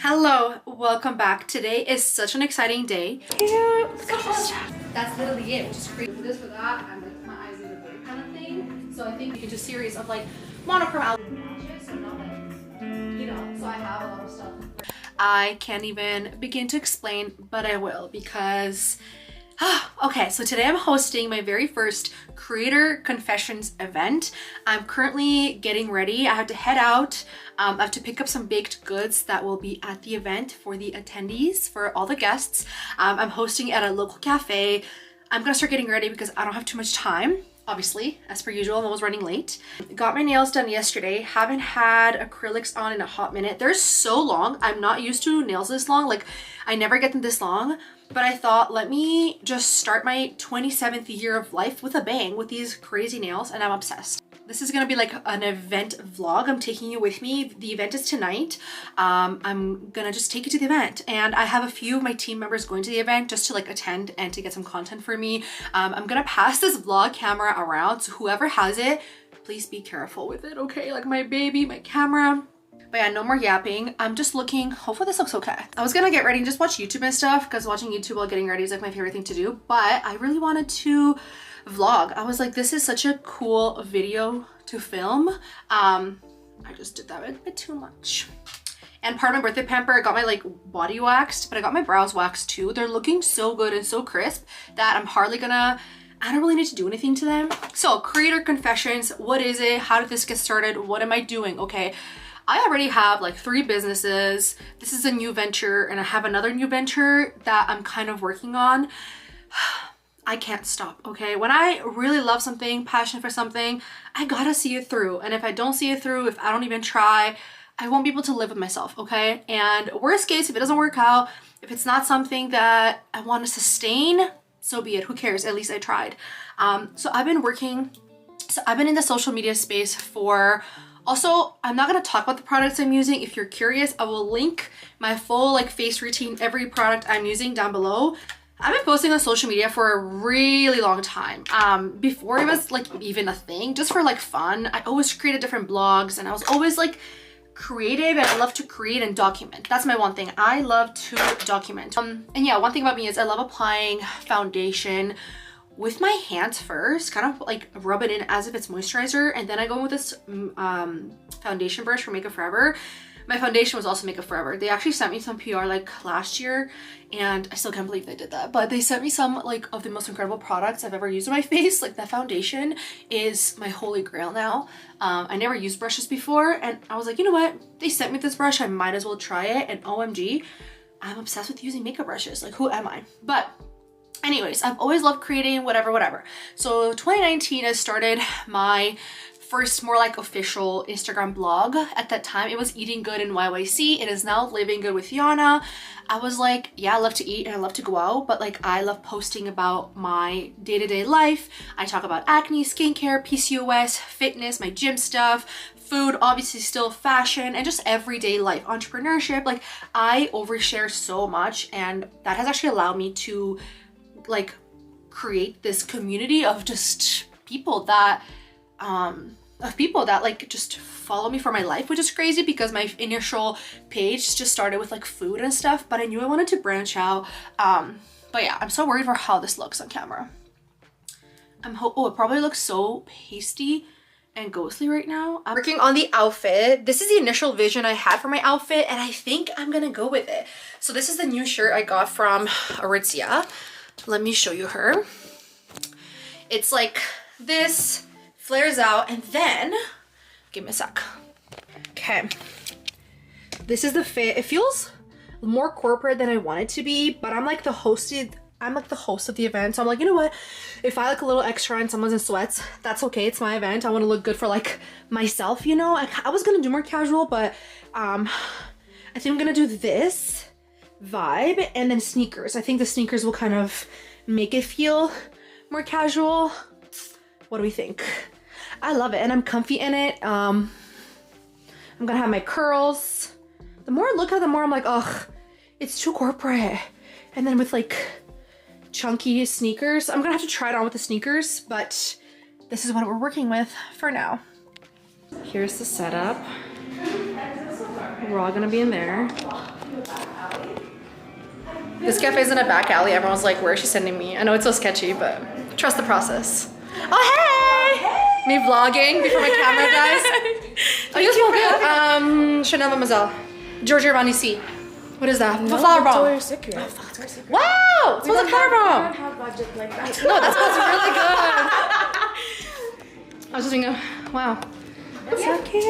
Hello, welcome back. Today is such an exciting day. That's literally it, which is great. For this, for that, I'm like, my eyes are blurry kind of thing. So I think we can do a series of like monochrome outfits, so not like, you know, so I have a lot of stuff. I can't even begin to explain, but I will because okay, so today I'm hosting my very first Creator Confessions event. I'm currently getting ready. I have to head out. I have to pick up some baked goods that will be at the event for the attendees, for all the guests. I'm hosting at a local cafe. I'm gonna start getting ready because I don't have too much time. Obviously, as per usual, I'm always running late. Got my nails done yesterday. Haven't had acrylics on in a hot minute. They're so long. I'm not used to nails this long. Like, I never get them this long. But I thought, let me just start my 27th year of life with a bang with these crazy nails, and I'm obsessed. This is gonna be like an event vlog. I'm taking you with me. The event is tonight. I'm gonna just take you to the event, and I have a few of my team members going to the event just to like attend and to get some content for me. I'm gonna pass this vlog camera around, so whoever has it, please be careful with it, okay? Like my baby, my camera. But yeah, no more yapping. I'm just looking, hopefully this looks okay. I was gonna get ready and just watch YouTube and stuff because watching YouTube while getting ready is like my favorite thing to do, but I really wanted to vlog. I was like, this is such a cool video to film. I just did that a bit too much. And part of my birthday pamper, I got my like body waxed, but I got my brows waxed too. They're looking so good and so crisp that I'm hardly gonna, I don't really need to do anything to them. So Creator Confessions, what is it? How did this get started? What am I doing? Okay. I already have like 3 businesses. This is a new venture, and I have another new venture that I'm kind of working on. I can't stop, okay? When I really love something, passionate for something, I gotta see it through. And if I don't see it through, if I don't even try, I won't be able to live with myself, okay? And worst case, if it doesn't work out, if it's not something that I want to sustain, so be it. Who cares? At least I tried. So I've been in the social media space for, also, I'm not going to talk about the products I'm using. If you're curious, I will link my full like face routine, every product I'm using down below. I've been posting on social media for a really long time. Before it was like even a thing, just for like fun. I always created different blogs, and I was always like creative, and I love to create and document. That's my one thing. I love to document. And yeah, one thing about me is I love applying foundation with my hands first, kind of like rub it in as if it's moisturizer, and then I go in with this foundation brush from Makeup Forever. My foundation was also Makeup Forever. They actually sent me some PR like last year, and I still can't believe they did that, but they sent me some like of the most incredible products I've ever used on my face. Like that foundation is my holy grail now. I never used brushes before, and I was like, you know what? They sent me this brush, I might as well try it, and OMG, I'm obsessed with using makeup brushes. Like, who am I? But anyways, I've always loved creating whatever. So 2019 I started my first more like official Instagram blog. At that time it was Eating Good in YYC. It is now Living Good with Yana. I was like, yeah, I love to eat and I love to go out, but like I love posting about my day-to-day life. I talk about acne, skincare, PCOS, fitness, my gym stuff, food, obviously still fashion, and just everyday life, entrepreneurship. Like I overshare so much, and that has actually allowed me to like create this community of just people that like just follow me for my life, which is crazy because my initial page just started with like food and stuff, but I knew I wanted to branch out. But yeah, I'm so worried for how this looks on camera. Oh, it probably looks so pasty and ghostly right now. I'm working on the outfit. This is the initial vision I had for my outfit, and I think I'm gonna go with it. So this is the new shirt I got from Aritzia. Let me show you her. It's like this, flares out, and then, give me a sec. Okay. This is the fit. It feels more corporate than I want it to be, but I'm like the host of the event. So I'm like, you know what? If I look a little extra and someone's in sweats, that's okay. It's my event. I want to look good for like myself, you know? I was gonna do more casual, but I think I'm gonna do this vibe and then sneakers. I think the sneakers will kind of make it feel more casual. What do we think? I love it, and I'm comfy in it. I'm gonna have my curls. The more I look at it, the more I'm like, ugh, it's too corporate. And then with like chunky sneakers, I'm gonna have to try it on with the sneakers, but this is what we're working with for now. Here's the setup. We're all gonna be in there. This cafe's in a back alley. Everyone's like, where is she sending me? I know it's so sketchy, but trust the process. Oh, hey! Me vlogging before my camera dies. I just woke up. Chanel Mademoiselle. Giorgio Armani C. What is that? No, flower bomb. Victoria's Secret. Oh, Victoria's Secret. Wow! It smells like flower bomb. We don't have budget like that. No, that smells really good. I was just thinking, wow. It's so cute.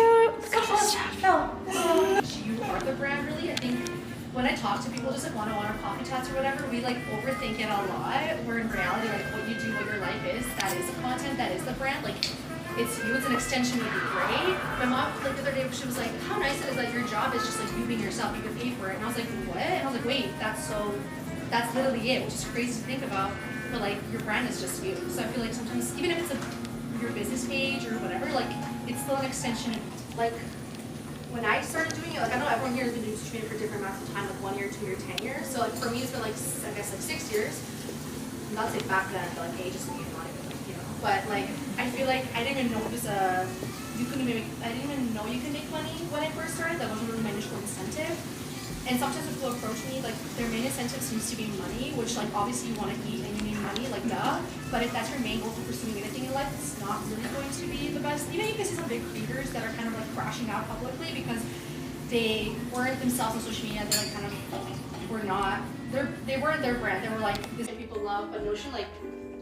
You are the brand, really. I think when I talk to people just like one-on-one or coffee chats or whatever, we like overthink it a lot. Where in reality, like what you do, what your life is, that is the content, that is the brand. Like it's you, it's an extension of you, right? My mom, like the other day, she was like, how nice it is that your job is just like you being yourself, you can pay for it. And I was like, what? And I was like, wait, that's literally it, which is crazy to think about. But like your brand is just you. So I feel like sometimes, even if it's your business page or whatever, like it's still an extension. Like when I started doing it, like I know everyone here has been doing social media for different amounts of time, like 1 year, 2 year, 10 years. So like for me, it's been like, I guess like 6 years. I'm not saying back then, but like ages ago, not even like, you know. But like, I feel like I didn't even know it was I didn't even know you can make money when I first started. That wasn't really my initial incentive. And sometimes when people approach me, like their main incentive seems to be money, which like obviously you want to eat and you need money, like duh. But if that's your main goal for pursuing anything in life, it's not really going to be the best. Even you can see some big creators that are kind of like crashing out publicly because they weren't themselves on social media. They like kind of were not. They weren't their brand. They were like this people love, but Notion like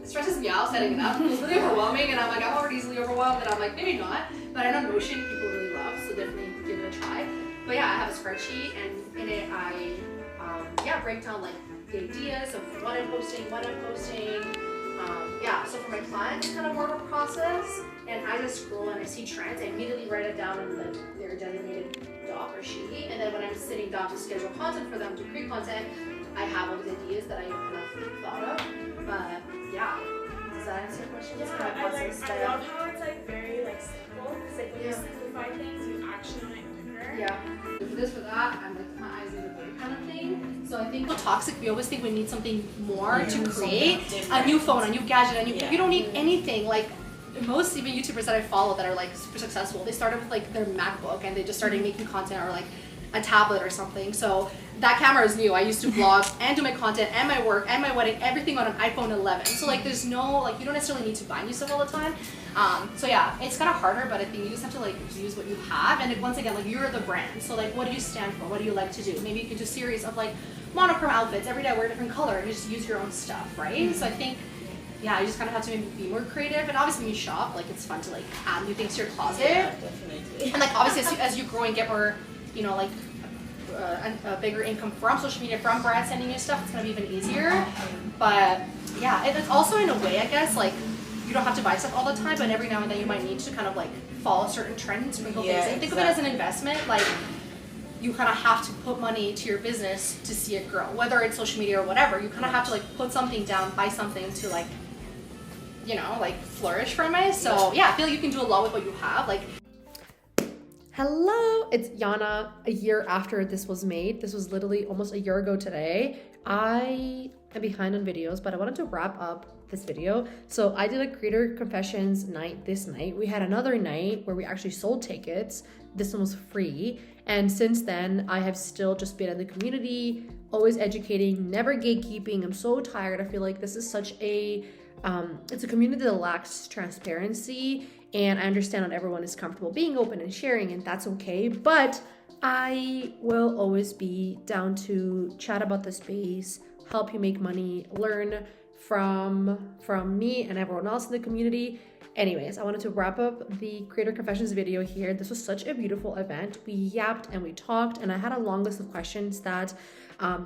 stresses me out setting it up. It was really overwhelming, and I'm like I'm already easily overwhelmed, and I'm like maybe not. But I know Notion people really love, so definitely give it a try. But yeah, I have a spreadsheet, and in it I break down like the ideas of what I'm posting, when I'm posting. So for my clients, it's kind of more of a process. And I just scroll and I see trends, I immediately write it down on like their designated doc or sheet. And then when I'm sitting down to schedule content for them to create content, I have all these ideas that I kind of thought of. But yeah, does that answer your question? Yeah, I love how it's like very like simple. Because like when you simplify things, you actually like quicker. Yeah. For this, for that, I'm like my eyes need a break kind of thing. So I think we're toxic. We always think we need something more to create a new phone, a new gadget, you don't need anything. Like most even YouTubers that I follow that are like super successful, they started with like their MacBook and they just started making content or like a tablet or something. So that camera is new. I used to vlog and do my content and my work and my wedding, everything on an iPhone 11. So like there's no, like you don't necessarily need to buy new stuff all the time. So yeah, it's kind of harder, but I think you just have to like use what you have. And once again, like you're the brand. So like what do you stand for? What do you like to do? Maybe you can do a series of like monochrome outfits. Every day I wear a different color and you just use your own stuff, right? So I think, yeah, you just kind of have to maybe be more creative. And obviously when you shop, like it's fun to like add new things to your closet. Yeah, definitely. And like obviously as you grow and get more, you know, like a bigger income from social media, from brands sending you stuff, it's gonna be even easier. But yeah, it's also in a way, I guess, like you don't have to buy stuff all the time, but every now and then you might need to kind of like follow certain trends, sprinkle things in. Think of it as an investment. Like you kind of have to put money to your business to see it grow, whether it's social media or whatever. You kind of have to like put something down, buy something to like, you know, like flourish from it. So yeah, I feel like you can do a lot with what you have. Like, hello, it's Yana. A year after this was made, this was literally almost a year ago today. I am behind on videos, but I wanted to wrap up this video. So I did a creator confessions night this night. We had another night where we actually sold tickets. This one was free. And since then, I have still just been in the community, always educating, never gatekeeping. I'm so tired. I feel like this is such a, it's a community that lacks transparency. And I understand not everyone is comfortable being open and sharing, and that's okay. But I will always be down to chat about the space, help you make money, learn from me and everyone else in the community. Anyways, I wanted to wrap up the Creator Confessions video here. This was such a beautiful event. We yapped and we talked, and I had a long list of questions that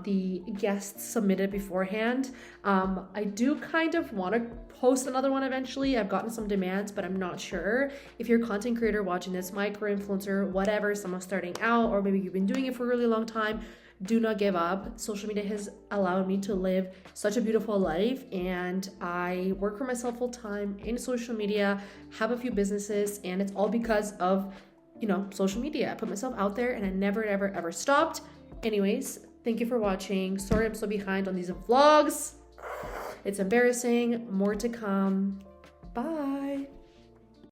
the guests submitted beforehand. I do kind of want to post another one eventually. I've gotten some demands, but I'm not sure. If you're a content creator watching this, micro-influencer, whatever, someone starting out, or maybe you've been doing it for a really long time, do not give up. Social media has allowed me to live such a beautiful life, and I work for myself full time in social media, have a few businesses, and it's all because of, you know, social media. I put myself out there and I never, ever, ever stopped. Anyways, thank you for watching. Sorry I'm so behind on these vlogs. It's embarrassing. More to come. Bye.